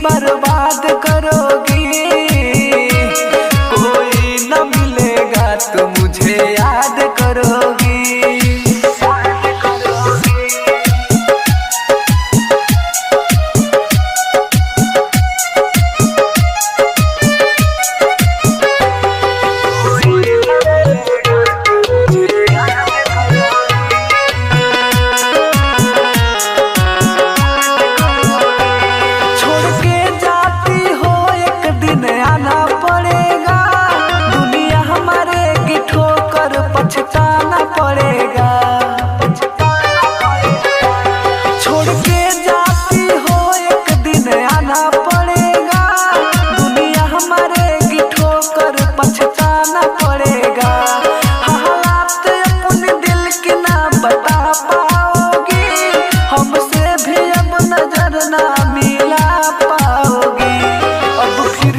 बर्बाद करोगी। कोई न मिलेगा तो मुझे याद करोगी। पछताना पड़ेगा, छोड़ के जाती हो एक दिन आना पड़ेगा। दुनिया हमारे की ठोकर पछताना पड़ेगा। हालात अपने दिल की ना बता पाओगी, हमसे भी अब नजर ना मिला पाओगी। अब फिर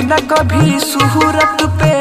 न कभी सूरत पे